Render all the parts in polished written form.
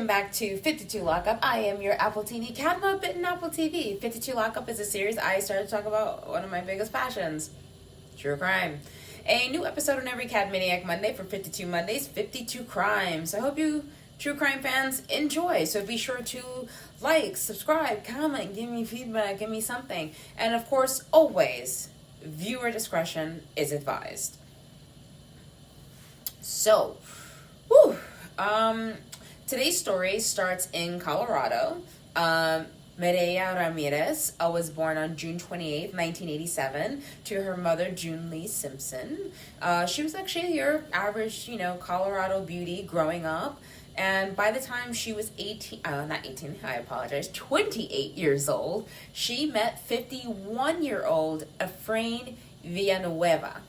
welcome back to 52 Lockup. I am your Apple TV cat muppet in Apple TV. 52 Lockup is a series I started to talk about one of my biggest passions, true crime. A new episode on every Cat Maniac Monday for 52 Mondays, 52 crimes. I hope you true crime fans enjoy. So be sure to like, subscribe, comment, give me feedback, give me something. And of course, always, viewer discretion is advised. So, today's story starts in Colorado. Mireya Ramirez was born on June 28th, 1987, to her mother, June Lee Simpson. She was actually your average, Colorado beauty growing up. And by the time she was 28 years old, she met 51-year-old Efrain Villanueva.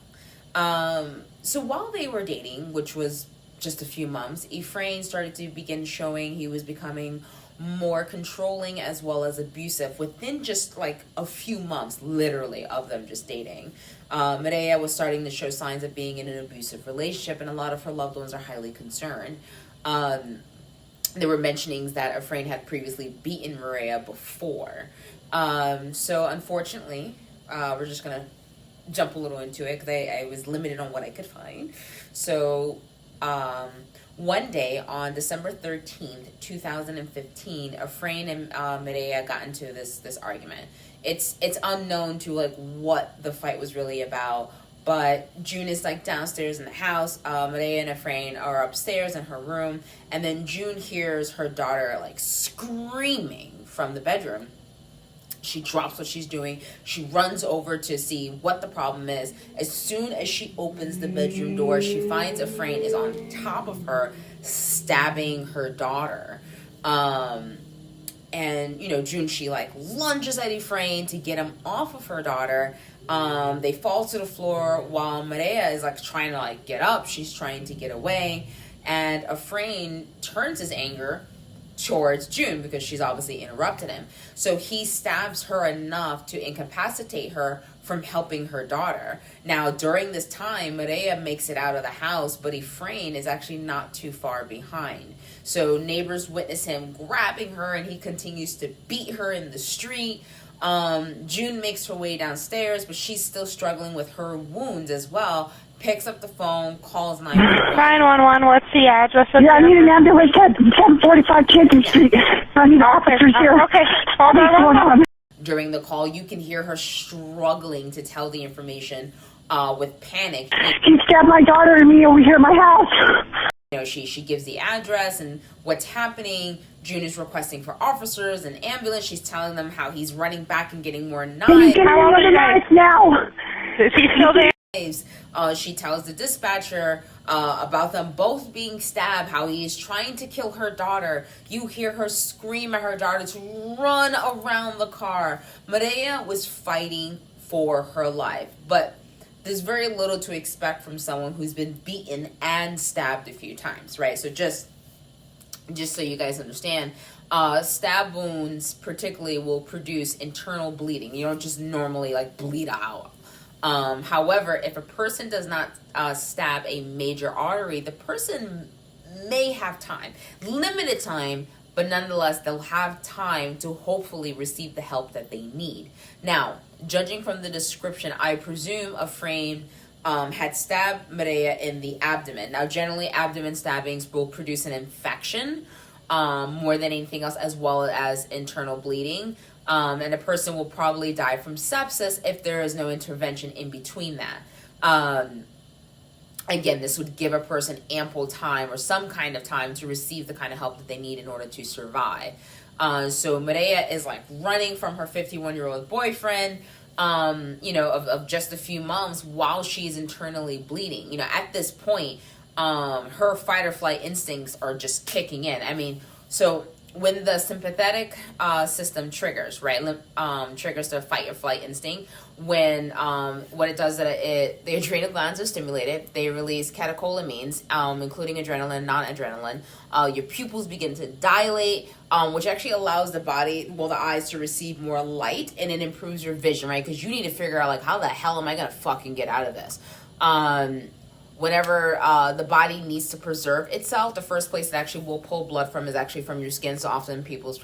So while they were dating, which was just a few months, Efrain started to begin showing he was becoming more controlling as well as abusive within just like a few months, literally, of them just dating. Mireya was starting to show signs of being in an abusive relationship, and a lot of her loved ones are highly concerned. There were mentionings that Efrain had previously beaten Mireya before. So unfortunately, we're just going to jump a little into it because I was limited on what I could find. So one day on December 13th, 2015, Efrain and Mireya got into this argument. It's unknown to like what the fight was really about, but June is like downstairs in the house. Mireya and Efrain are upstairs in her room, and then June hears her daughter like screaming from the bedroom. She drops what she's doing. She runs over to see what the problem is. As soon as she opens the bedroom door, she finds Efrain is on top of her, stabbing her daughter. And, June, she like lunges at Efrain to get him off of her daughter. They fall to the floor while Mireya is like trying to like get up. She's trying to get away. And Efrain turns his anger towards June because she's obviously interrupted him. So he stabs her enough to incapacitate her from helping her daughter. Now, during this time, Mireya makes it out of the house, but Efrain is actually not too far behind. So neighbors witness him grabbing her, and he continues to beat her in the street. June makes her way downstairs, but she's still struggling with her wounds as well. Picks up the phone, calls 911. 911, what's the address? I need an ambulance at 745 Canton Street. I need officers here. Okay, hold on. During the call, you can hear her struggling to tell the information with panic. He stabbed my daughter and me over here at my house. She gives the address and what's happening. June is requesting for officers and ambulance. She's telling them how he's running back and getting more knives. He's getting another knife now. Is he still there? She tells the dispatcher about them both being stabbed, how he is trying to kill her daughter. You hear her scream at her daughter to run around the car. Mireya was fighting for her life, but there's very little to expect from someone who's been beaten and stabbed a few times, right? So just so you guys understand, stab wounds particularly will produce internal bleeding. You don't just normally like bleed out. However, if a person does not stab a major artery, the person may have time, limited time, but nonetheless, they'll have time to hopefully receive the help that they need. Now, judging from the description, I presume Efrain had stabbed Mireya in the abdomen. Now, generally, abdomen stabbings will produce an infection more than anything else, as well as internal bleeding. And a person will probably die from sepsis if there is no intervention in between that. Again, this would give a person ample time or some kind of time to receive the kind of help that they need in order to survive. So Mireya is like running from her 51-year-old boyfriend, of just a few months while she's internally bleeding. At this point, her fight or flight instincts are just kicking in. I mean, so when the sympathetic system triggers, right, triggers the fight or flight instinct, when what it does is the adrenal glands are stimulated, they release catecholamines, including adrenaline, non-adrenaline. Your pupils begin to dilate, which actually allows the eyes to receive more light, and it improves your vision, right? Because you need to figure out, like, how the hell am I going to fucking get out of this? Whenever the body needs to preserve itself, the first place it actually will pull blood from is actually from your skin. So often people's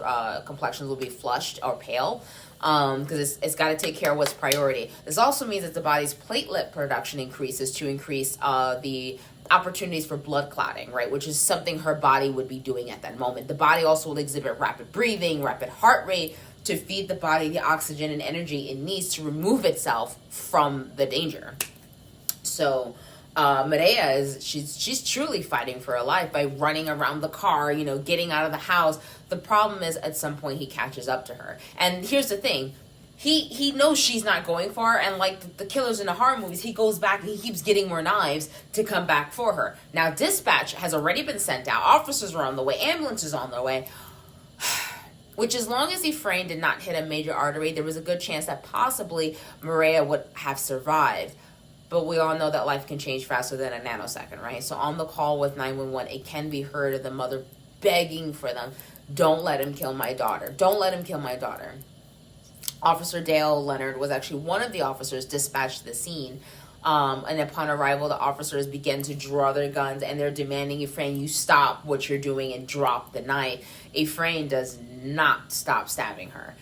complexions will be flushed or pale, because it's got to take care of what's priority. This also means that the body's platelet production increases to increase the opportunities for blood clotting, right? Which is something her body would be doing at that moment. The body also will exhibit rapid breathing, rapid heart rate to feed the body the oxygen and energy it needs to remove itself from the danger. So Mireya she's truly fighting for her life by running around the car, getting out of the house. The problem is at some point he catches up to her. And here's the thing. He knows she's not going for her, and like the killers in the horror movies, he goes back and he keeps getting more knives to come back for her. Now, dispatch has already been sent out. Officers are on the way. Ambulances are on their way. Which, as long as Ephraim did not hit a major artery, there was a good chance that possibly Mireya would have survived. But we all know that life can change faster than a nanosecond, right? So on the call with 911, it can be heard of the mother begging for them, don't let him kill my daughter. Don't let him kill my daughter. Officer Dale Leonard was actually one of the officers dispatched to the scene. And upon arrival, the officers began to draw their guns, and they're demanding, Ephraim, you stop what you're doing and drop the knife. Ephraim does not stop stabbing her.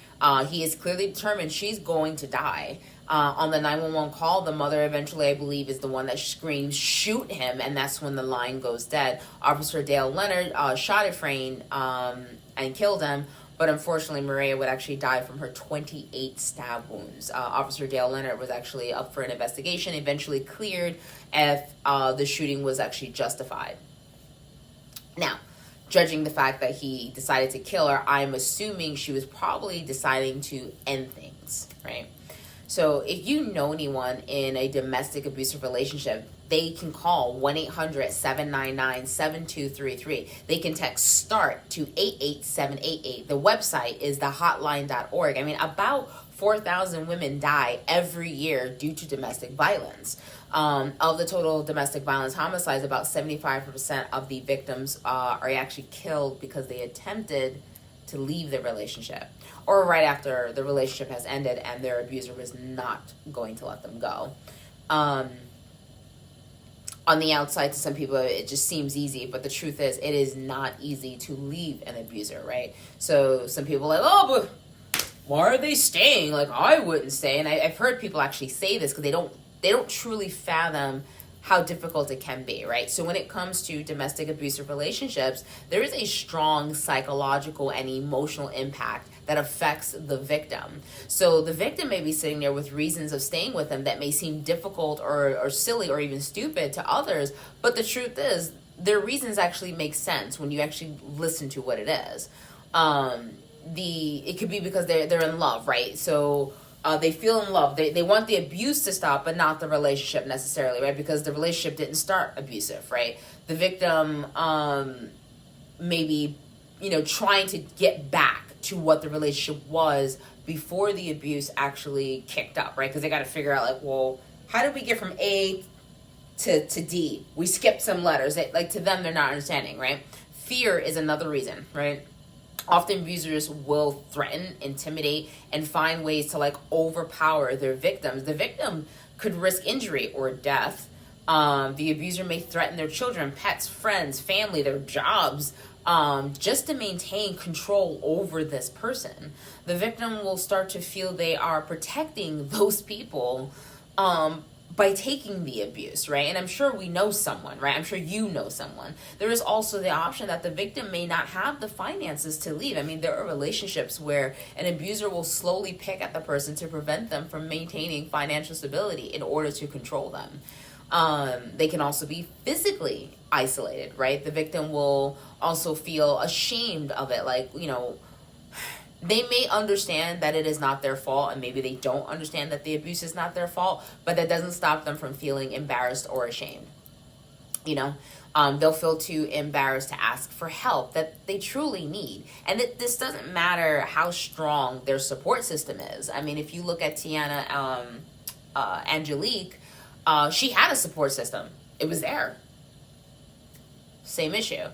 He is clearly determined she's going to die. On the 911 call, the mother eventually, I believe, is the one that screams, shoot him, and that's when the line goes dead. Officer Dale Leonard shot Ephraim and killed him, but unfortunately, Mireya would actually die from her 28 stab wounds. Officer Dale Leonard was actually up for an investigation, eventually cleared if the shooting was actually justified. Now, judging the fact that he decided to kill her, I'm assuming she was probably deciding to end things, right? So if you know anyone in a domestic abusive relationship, they can call 1-800-799-7233. They can text START to 88788. The website is thehotline.org. I mean, about 4,000 women die every year due to domestic violence. Of the total domestic violence homicides, about 75% of the victims are actually killed because they attempted to leave the relationship, or right after the relationship has ended and their abuser was not going to let them go. On the outside, to some people, it just seems easy, but the truth is, it is not easy to leave an abuser, right? So some people are like, oh, but why are they staying? Like, I wouldn't stay. And I've heard people actually say this because they don't truly fathom how difficult it can be, right? So when it comes to domestic abusive relationships, there is a strong psychological and emotional impact that affects the victim. So the victim may be sitting there with reasons of staying with them that may seem difficult or silly or even stupid to others, but the truth is, their reasons actually make sense when you actually listen to what it is. It could be because they're in love, right? So they feel in love. They want the abuse to stop, but not the relationship necessarily, right? Because the relationship didn't start abusive, right? The victim maybe, trying to get back to what the relationship was before the abuse actually kicked up, right? Because they got to figure out, like, well, how did we get from A to D? We skipped some letters. To them, they're not understanding, right? Fear is another reason, right? Often abusers will threaten, intimidate, and find ways to overpower their victims. The victim could risk injury or death. The abuser may threaten their children, pets, friends, family, their jobs, just to maintain control over this person. The victim will start to feel they are protecting those people by taking the abuse, right? And I'm sure we know someone, right? I'm sure you know someone. There is also the option that the victim may not have the finances to leave. I mean, there are relationships where an abuser will slowly pick at the person to prevent them from maintaining financial stability in order to control them. They can also be physically isolated, right? The victim will also feel ashamed of it, they may understand that it is not their fault, and maybe they don't understand that the abuse is not their fault, but that doesn't stop them from feeling embarrassed or ashamed. They'll feel too embarrassed to ask for help that they truly need. And this doesn't matter how strong their support system is. I mean, if you look at Tiana Angelique, she had a support system. It was there. Same issue.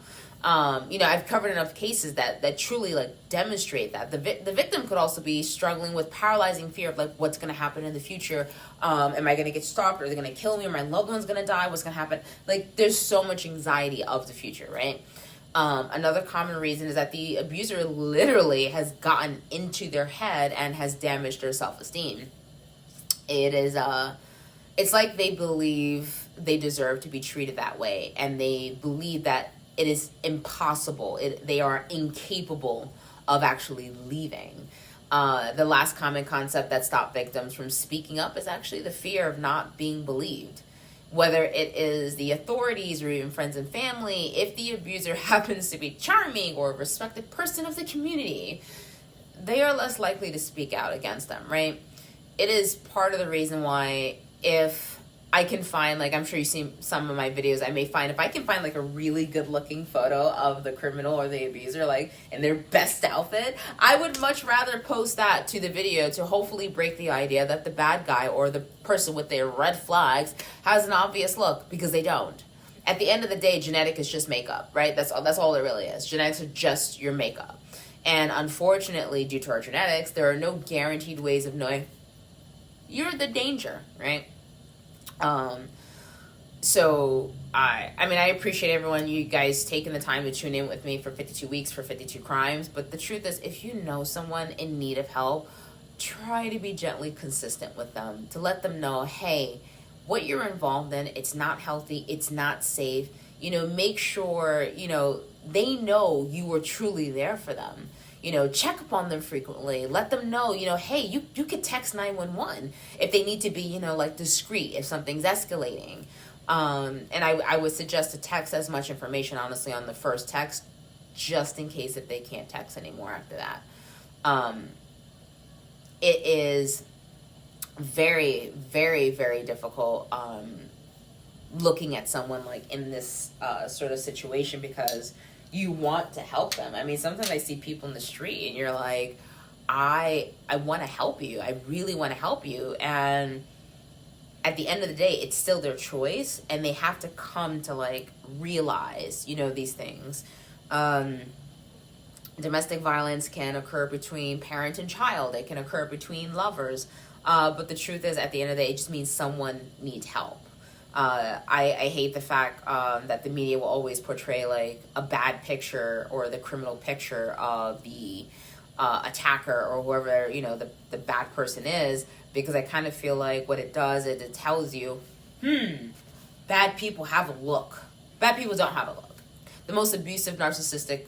I've covered enough cases that truly like demonstrate that the victim could also be struggling with paralyzing fear of like what's going to happen in the future. Am I going to get stalked? Are they going to kill me? Or my loved one's going to die? What's going to happen? Like there's so much anxiety of the future, right? Another common reason is that the abuser literally has gotten into their head and has damaged their self-esteem. It's like they believe they deserve to be treated that way, and they believe that it is impossible. They are incapable of actually leaving. The last common concept that stops victims from speaking up is actually the fear of not being believed. Whether it is the authorities or even friends and family, if the abuser happens to be charming or a respected person of the community, they are less likely to speak out against them, right? It is part of the reason why if I can find, like, I'm sure you've seen some of my videos, if I can find like a really good looking photo of the criminal or the abuser, like in their best outfit, I would much rather post that to the video to hopefully break the idea that the bad guy or the person with their red flags has an obvious look, because they don't. At the end of the day, genetic is just makeup, right? That's all it really is. Genetics are just your makeup. And unfortunately, due to our genetics, there are no guaranteed ways of knowing you're the danger, right? So I appreciate everyone, you guys taking the time to tune in with me for 52 weeks for 52 crimes. But the truth is, if you know someone in need of help, try to be gently consistent with them, to let them know, hey, what you're involved in, it's not healthy, it's not safe. Make sure, they know you were truly there for them. Check up on them frequently. Let them know, hey, you could text 911 if they need to be, like discreet if something's escalating. And I would suggest to text as much information, honestly, on the first text, just in case if they can't text anymore after that. It is very, very, very difficult looking at someone like in this sort of situation, because you want to help them. Sometimes I see people in the street and you're like, I want to help you. I really want to help you. And at the end of the day, it's still their choice, and they have to come to like realize, these things. Domestic violence can occur between parent and child. It can occur between lovers. But the truth is, at the end of the day, it just means someone needs help. I hate the fact that the media will always portray like a bad picture or the criminal picture of the attacker or whoever, the bad person is, because I kind of feel like what it does is it tells you, bad people have a look. Bad people don't have a look. The most abusive, narcissistic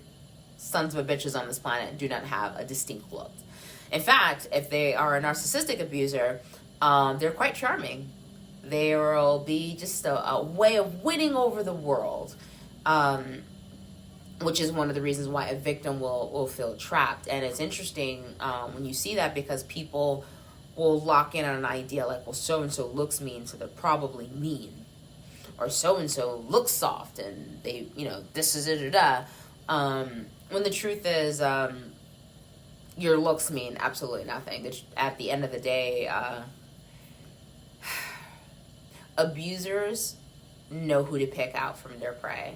sons of a bitches on this planet do not have a distinct look. In fact, if they are a narcissistic abuser, they're quite charming. There will be just a way of winning over the world, which is one of the reasons why a victim will feel trapped. And it's interesting when you see that, because people will lock in on an idea like, well, so-and-so looks mean, so they're probably mean. Or so-and-so looks soft, and they, this is it, when the truth is, your looks mean absolutely nothing. At the end of the day, abusers know who to pick out from their prey.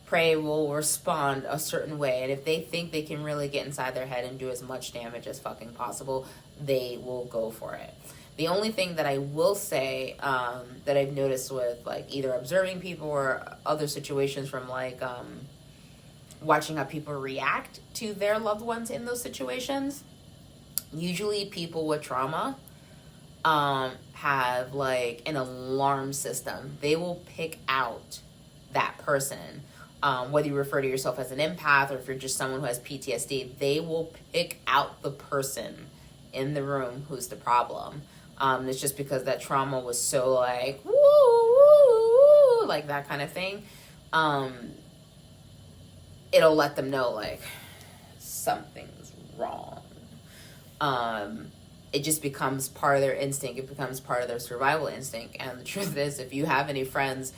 Prey will respond a certain way, and if they think they can really get inside their head and do as much damage as fucking possible, they will go for it. The only thing that I will say that I've noticed with like either observing people or other situations from like watching how people react to their loved ones in those situations, usually people with trauma have like an alarm system. They will pick out that person. Whether you refer to yourself as an empath or if you're just someone who has PTSD, they will pick out the person in the room who's the problem. It's just because that trauma was so like, woo, woo, woo, like that kind of thing. It'll let them know like something's wrong. It just becomes part of their instinct. It becomes part of their survival instinct. And the truth is, if you have any friends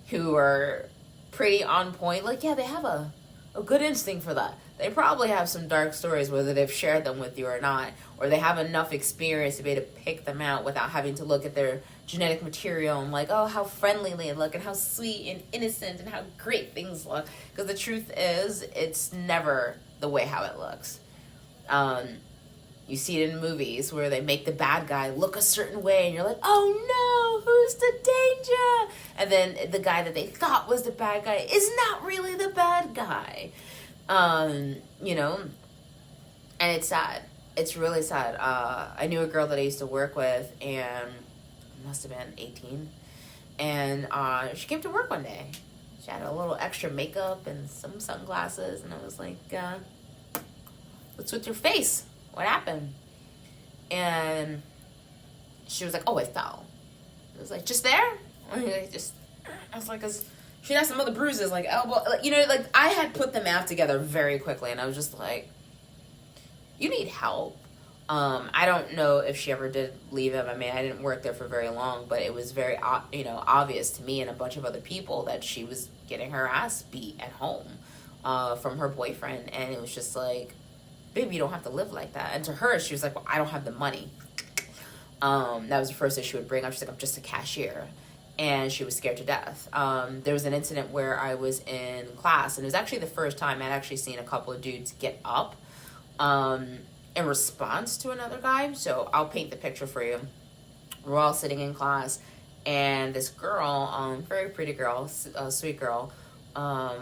who are pretty on point, like, yeah, they have a a good instinct for that. They probably have some dark stories, whether they've shared them with you or not, or they have enough experience to be able to pick them out without having to look at their genetic material and like, oh, how friendly they look and how sweet and innocent and how great things look. Because the truth is, it's never the way how it looks. You see it in movies where they make the bad guy look a certain way and you're like, oh no, who's the danger? And then the guy that they thought was the bad guy is not really the bad guy. You know, and it's sad. It's really sad. I knew a girl that I used to work with, and must have been 18, and she came to work one day. She had a little extra makeup and some sunglasses, and I was like, what's with your face? What happened? And she was like, oh, I fell. I was like, just there? I was like, 'cause she had some other bruises, like elbow, you know, like I had put the math together very quickly, and I was just like, you need help. I don't know if she ever did leave him. I mean, I didn't work there for very long, but it was very, obvious to me and a bunch of other people that she was getting her ass beat at home from her boyfriend, and it was just like, baby, you don't have to live like that. And to her, she was like, well, I don't have the money. That was the first thing she would bring up. She's like, I'm just a cashier. And she was scared to death. There was an incident where I was in class, and it was actually the first time I'd actually seen a couple of dudes get up in response to another guy. So I'll paint the picture for you. We're all sitting in class, and this girl, very pretty girl, sweet girl, I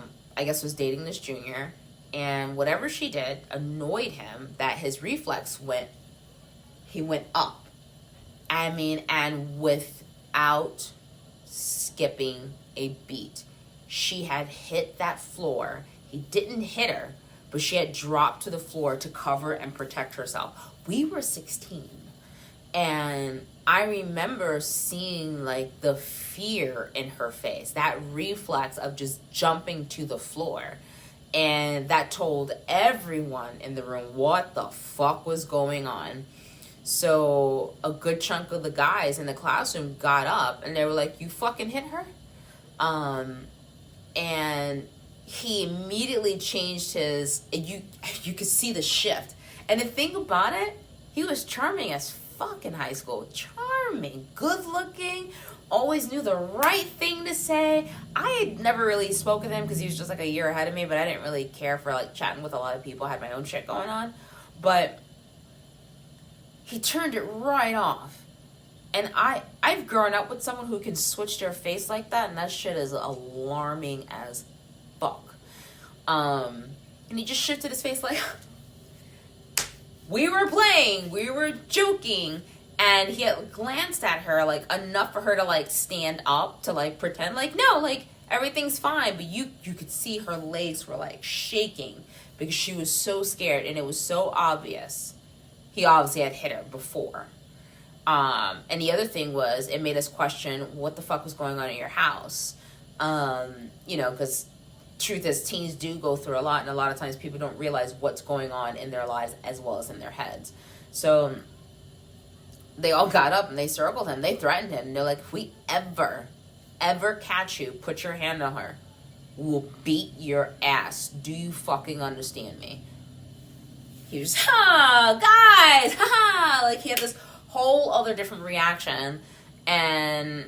guess was dating this junior, and whatever she did annoyed him that his reflex went up. I mean, and without skipping a beat. She had hit that floor. He didn't hit her, but she had dropped to the floor to cover and protect herself. We were 16. And I remember seeing like the fear in her face, that reflex of just jumping to the floor. And that told everyone in the room what the fuck was going on. So a good chunk of the guys in the classroom got up and they were like, you fucking hit her? And he immediately changed his, you could see the shift. And the thing about it, he was charming as fuck in high school. Charming, good looking, always knew the right thing to say. I had never really spoke with him because he was just like a year ahead of me, but I didn't really care for like chatting with a lot of people. I had my own shit going on. But he turned it right off. And I've grown up with someone who can switch their face like that, and that shit is alarming as fuck. And he just shifted his face like, we were playing, we were joking, and he had glanced at her like enough for her to like stand up to like pretend like, no, like everything's fine, but you could see her legs were like shaking because she was so scared, and it was so obvious. He obviously had hit her before. And the other thing was, it made us question what the fuck was going on in your house. Because truth is, teens do go through a lot, and a lot of times people don't realize what's going on in their lives as well as in their heads. So they all got up and they circled him. They threatened him. And they're like, if we ever catch you, put your hand on her, we'll beat your ass. Do you fucking understand me? He was, guys, like he had this whole other different reaction, and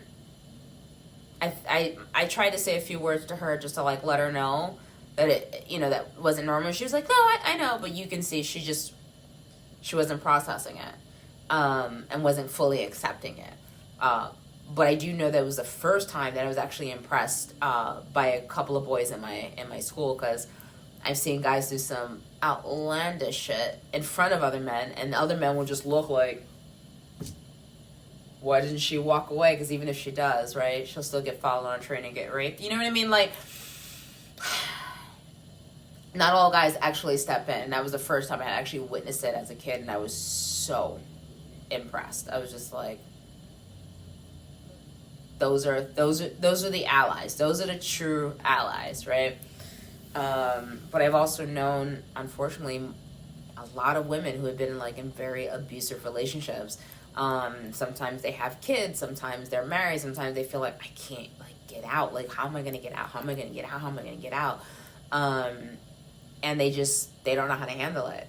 I tried to say a few words to her just to like let her know that it, that wasn't normal. She was like, no, I know, but you can see she wasn't processing it, and wasn't fully accepting it. But I do know that it was the first time that I was actually impressed by a couple of boys in my school, because I've seen guys do some outlandish shit in front of other men, and the other men will just look like, why didn't she walk away? Because even if she does, right, she'll still get followed on a train and get raped. You know what I mean? Like, not all guys actually step in. And that was the first time I had actually witnessed it as a kid, and I was so impressed. I was just like, those are the allies. Those are the true allies, right? But I've also known, unfortunately, a lot of women who have been in very abusive relationships. Sometimes they have kids, sometimes they're married, sometimes they feel like, I can't get out. Like, how am I going to get out? How am I going to get out? How am I going to get out? and they don't know how to handle it.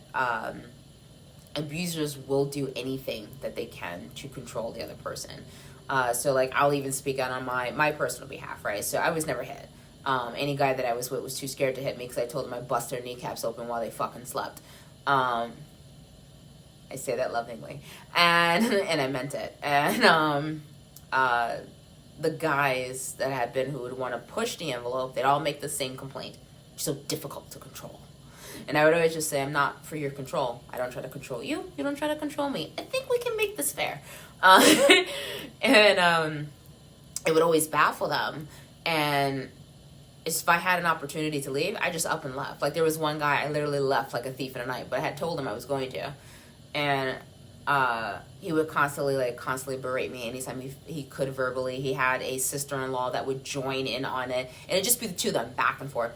Abusers will do anything that they can to control the other person. So like, I'll even speak out on my personal behalf, right? So I was never hit. Any guy that I was with was too scared to hit me because I told them I'd bust their kneecaps open while they fucking slept. I say that lovingly, and I meant it. And the guys that had been who would want to push the envelope, they'd all make the same complaint: "You're so difficult to control." And I would always just say, "I'm not for your control. I don't try to control you. You don't try to control me. I think we can make this fair." And it would always baffle them. And if I had an opportunity to leave, I just up and left. Like, there was one guy, I literally left like a thief in the night, but I had told him I was going to. And he would constantly berate me anytime he could verbally. He had a sister-in-law that would join in on it, and it'd just be the two of them, back and forth.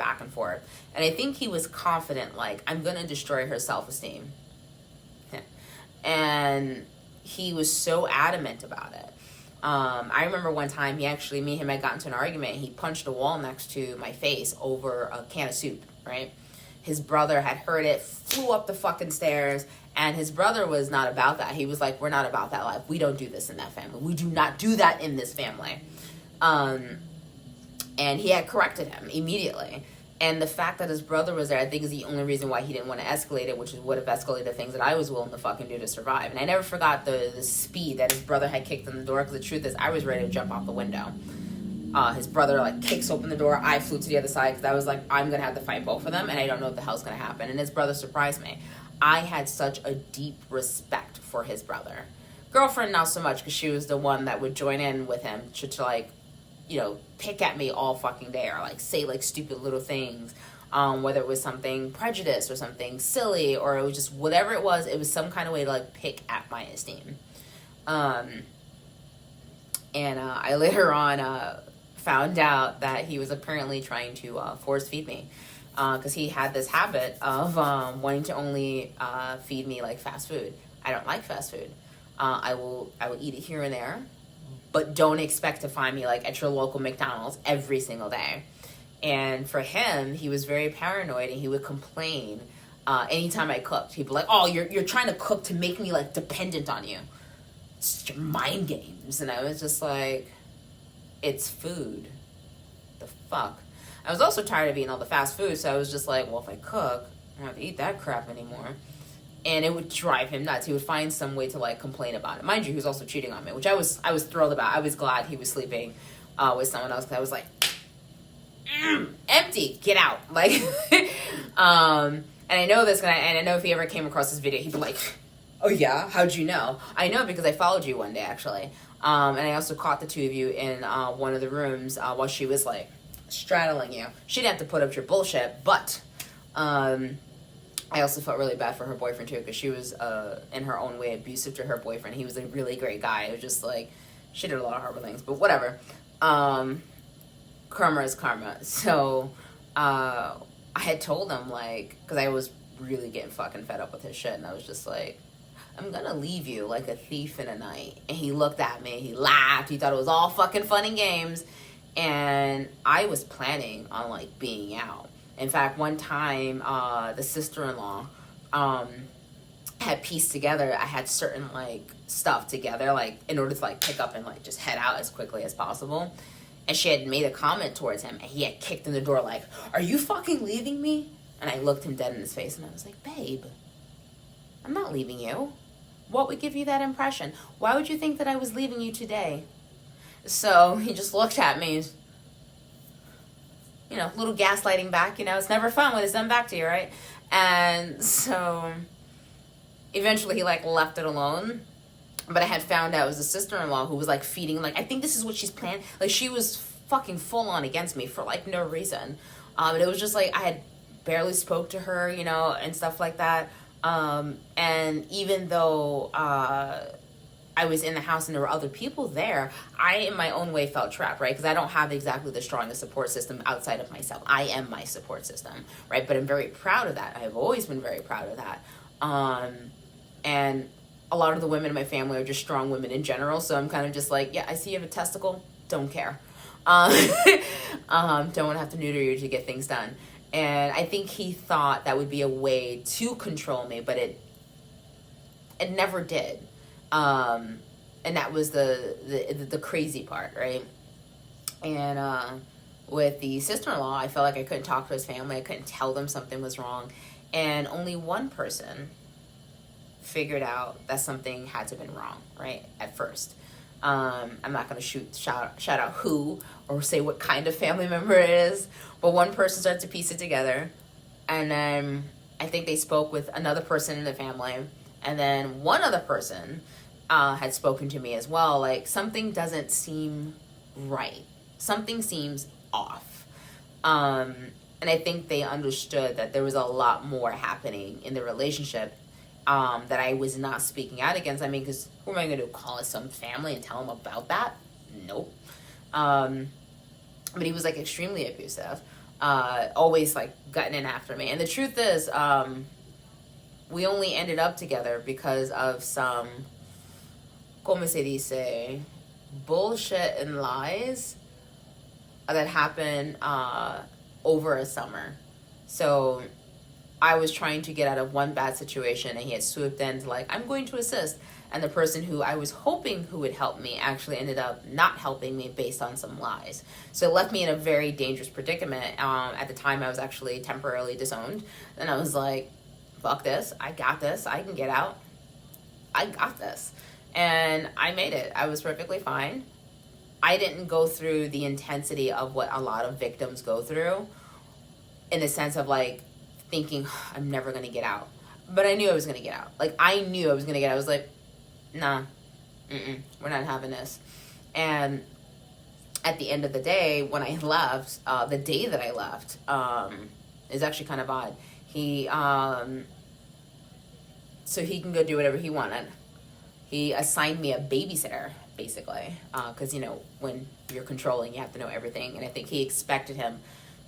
And I think he was confident, like, I'm gonna destroy her self-esteem. And he was so adamant about it. I remember one time me and him had gotten into an argument, and he punched a wall next to my face over a can of soup, right? His brother had heard it, flew up the fucking stairs, and his brother was not about that. He was like, "We're not about that life. We don't do this in that family. We do not do that in this family." And he had corrected him immediately. And the fact that his brother was there, I think, is the only reason why he didn't want to escalate it, which would have escalated things that I was willing to fucking do to survive. And I never forgot the speed that his brother had kicked in the door, because the truth is, I was ready to jump out the window. His brother, like, kicks open the door. I flew to the other side, because I was like, I'm going to have to fight both of them, and I don't know what the hell's going to happen. And his brother surprised me. I had such a deep respect for his brother. Girlfriend, not so much, because she was the one that would join in with him to like, you know, pick at me all fucking day, or like say like stupid little things, whether it was something prejudiced or something silly, or it was just whatever it was some kind of way to like pick at my esteem. And I later on found out that he was apparently trying to force feed me, because he had this habit of wanting to only feed me like fast food. I don't like fast food. I will eat it here and there, but don't expect to find me like at your local McDonald's every single day. And for him, he was very paranoid, and he would complain anytime I cooked. He'd be like, "Oh, you're trying to cook to make me like dependent on you. It's your mind games." And I was just like, it's food. The fuck? I was also tired of eating all the fast food, so I was just like, well, if I cook, I don't have to eat that crap anymore. And it would drive him nuts. He would find some way to like complain about it. Mind you, he was also cheating on me, which I was thrilled about. I was glad he was sleeping with someone else, because I was like, empty, get out. Like, and I know this, and I know if he ever came across this video, he'd be like, "Oh yeah, how'd you know?" I know because I followed you one day, actually. And I also caught the two of you in one of the rooms while she was like straddling you. She didn't have to put up your bullshit, but I also felt really bad for her boyfriend too, because she was in her own way abusive to her boyfriend. He was a really great guy. It was just like, she did a lot of horrible things, but whatever. Karma is karma. So I had told him, like, because I was really getting fucking fed up with his shit, and I was just like, "I'm gonna leave you like a thief in the night." And he looked at me, he laughed, he thought it was all fucking fun and games, and I was planning on like being out. In fact, one time, the sister-in-law had pieced together, I had certain like stuff together, like in order to like pick up and like just head out as quickly as possible. And she had made a comment towards him, and he had kicked in the door like, "Are you fucking leaving me?" And I looked him dead in his face, and I was like, "Babe, I'm not leaving you. What would give you that impression? Why would you think that I was leaving you today?" So he just looked at me, you know, little gaslighting back, you know, it's never fun when it's done back to you, right? And so eventually he like left it alone. But I had found out it was a sister-in-law who was like feeding, like, I think this is what she's planned. Like, she was fucking full on against me for like no reason. And it was just like, I had barely spoke to her, you know, and stuff like that. And even though I was in the house and there were other people there, I, in my own way, felt trapped, right? Because I don't have exactly the strongest support system outside of myself. I am my support system, right? But I'm very proud of that. I've always been very proud of that. And a lot of the women in my family are just strong women in general, so I'm kind of just like, yeah, I see you have a testicle, don't care. Don't want to have to neuter you to get things done. And I think he thought that would be a way to control me, but it never did. And that was the crazy part, right? And with the sister-in-law, I felt like I couldn't talk to his family. I couldn't tell them something was wrong. And only one person figured out that something had to have been wrong, right, at first. I'm not going to shout out who or say what kind of family member it is, but one person started to piece it together. And then I think they spoke with another person in the family. And then one other person had spoken to me as well. Like, something doesn't seem right. Something seems off. And I think they understood that there was a lot more happening in the relationship that I was not speaking out against. I mean, because who am I going to call as some family and tell them about that? Nope. But he was, like, extremely abusive. Always, like, gutting in after me. And the truth is, we only ended up together because of some, como se dice, bullshit and lies that happened over a summer. So I was trying to get out of one bad situation, and he had swooped in to, like, I'm going to assist. And the person who I was hoping who would help me actually ended up not helping me based on some lies. So it left me in a very dangerous predicament. At the time, I was actually temporarily disowned. And I was like, fuck this. I got this. I can get out. I got this. And I made it. I was perfectly fine. I didn't go through the intensity of what a lot of victims go through, in the sense of, like, thinking, I'm never going to get out. But I knew I was going to get out. Like, I knew I was going to get out. I was like, nah, we're not having this. And at the end of the day, when I left, the day that I left, is actually kind of odd. He, so he can go do whatever he wanted. He assigned me a babysitter, basically, because, you know, when you're controlling, you have to know everything. And I think he expected him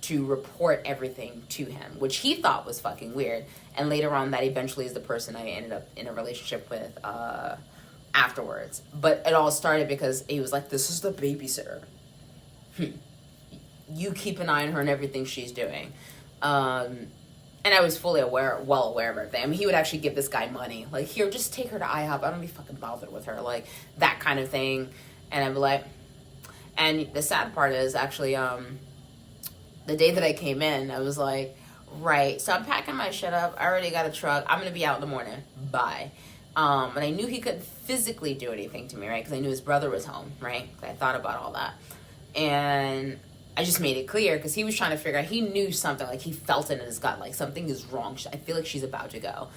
to report everything to him, which he thought was fucking weird. And later on, that eventually is the person I ended up in a relationship with afterwards. But it all started because he was like, this is the babysitter. You keep an eye on her and everything she's doing. And I was fully well aware of everything. I mean, he would actually give this guy money. Like, here, just take her to IHOP. I don't be fucking bothered with her. Like, that kind of thing. And I'd be like... And the sad part is, actually, the day that I came in, I was like, right, so I'm packing my shit up. I already got a truck. I'm going to be out in the morning. Bye. And I knew he couldn't physically do anything to me, right? Because I knew his brother was home, right? I thought about all that. And I just made it clear because he was trying to figure out, he knew something, like he felt it in his gut, like something is wrong. I feel like she's about to go.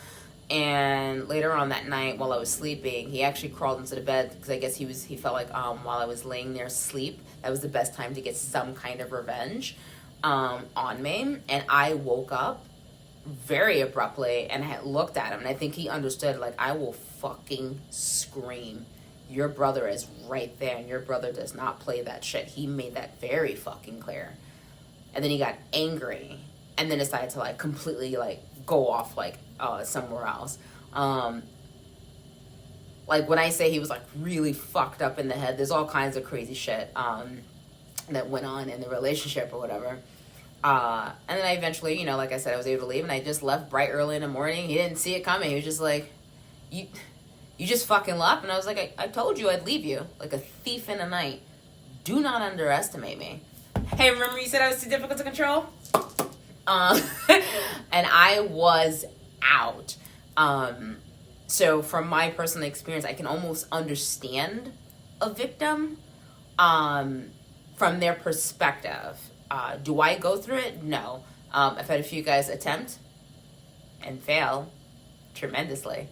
And later on that night, while I was sleeping, he actually crawled into the bed because I guess he felt like while I was laying there asleep, that was the best time to get some kind of revenge on me. And I woke up very abruptly and I had looked at him, and I think he understood, like, I will fucking scream. Your brother is right there, and your brother does not play that shit. He made that very fucking clear. And then he got angry, and then decided to, like, completely, like, go off, like, somewhere else. Like, when I say he was, like, really fucked up in the head, there's all kinds of crazy shit that went on in the relationship or whatever. And then I eventually, you know, like I said, I was able to leave, and I just left bright early in the morning. He didn't see it coming. He was just like, you just fucking left. And I was like, I told you I'd leave you like a thief in the night. Do not underestimate me. Hey, remember you said I was too difficult to control? And I was out. So from my personal experience, I can almost understand a victim from their perspective. Do I go through it? No. I've had a few guys attempt and fail tremendously.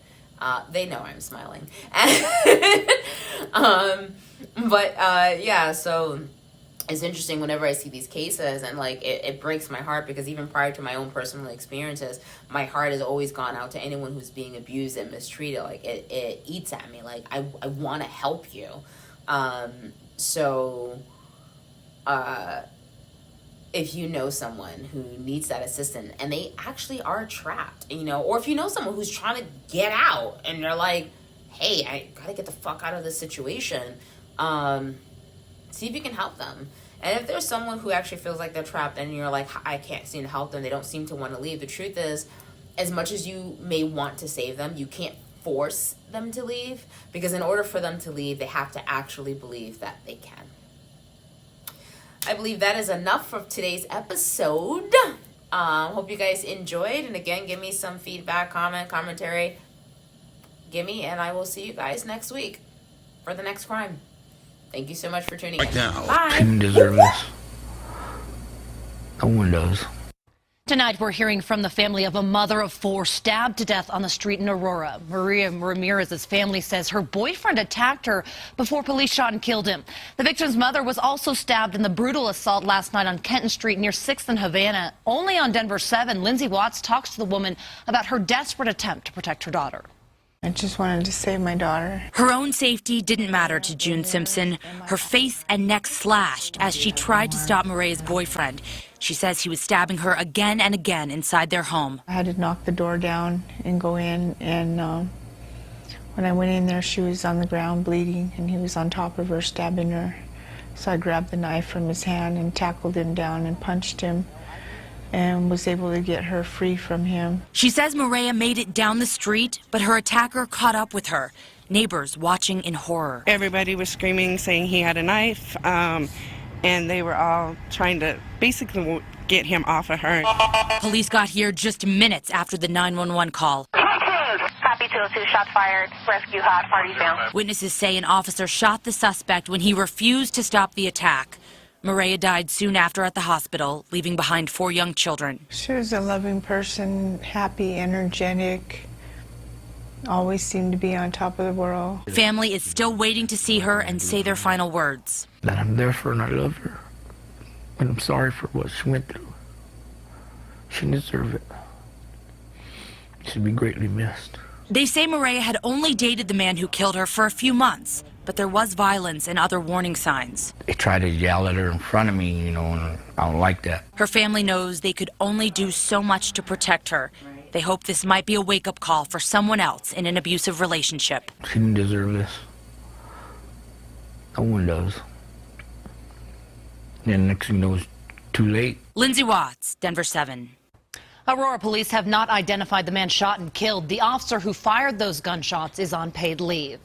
They know I'm smiling. Yeah, so it's interesting whenever I see these cases, and like it breaks my heart, because even prior to my own personal experiences, my heart has always gone out to anyone who's being abused and mistreated. Like it eats at me. Like I want to help you. If you know someone who needs that assistance and they actually are trapped, you know, or if you know someone who's trying to get out and they're like, hey, I gotta get the fuck out of this situation, see if you can help them. And if there's someone who actually feels like they're trapped and you're like, I can't seem to help them, they don't seem to want to leave, the truth is, as much as you may want to save them, you can't force them to leave, because in order for them to leave, they have to actually believe that they can. I believe that is enough for today's episode. Hope you guys enjoyed, and again, give me some feedback, commentary. Give me, and I will see you guys next week for the next crime. Thank you so much for tuning in. Now. Bye. Didn't deserve this. No one does. Tonight, we're hearing from the family of a mother of 4 stabbed to death on the street in Aurora. Mireya Ramirez's family says her boyfriend attacked her before police shot and killed him. The victim's mother was also stabbed in the brutal assault last night on Kenton Street near 6th and Havana. Only on Denver 7, Lindsay Watts talks to the woman about her desperate attempt to protect her daughter. I just wanted to save my daughter. Her own safety didn't matter to June Simpson. Her face and neck slashed as she tried to stop Mireya's boyfriend. She says he was stabbing her again and again inside their home. I had to knock the door down and go in, and when I went in there, she was on the ground bleeding, and he was on top of her stabbing her. So I grabbed the knife from his hand and tackled him down and punched him, and was able to get her free from him. She says Mireya made it down the street, but her attacker caught up with her. Neighbors watching in horror. Everybody was screaming, saying he had a knife, and they were all trying to basically get him off of her. Police got here just minutes after the 911 call. Copy 202, shots fired. Rescue hot, party down. Witnesses say an officer shot the suspect when he refused to stop the attack. Mireya died soon after at the hospital, leaving behind 4 young children. She was a loving person, happy, energetic, always seemed to be on top of the world. Family is still waiting to see her and say their final words. That I'm there for and I love her. And I'm sorry for what she went through. She didn't deserve it. She'd be greatly missed. They say Mireya had only dated the man who killed her for a few months, but there was violence and other warning signs. They tried to yell at her in front of me, and I don't like that. Her family knows they could only do so much to protect her. They hope this might be a wake-up call for someone else in an abusive relationship. She didn't deserve this. No one does. And next thing you know, it's too late. Lindsay Watts, Denver 7. Aurora police have not identified the man shot and killed. The officer who fired those gunshots is on paid leave.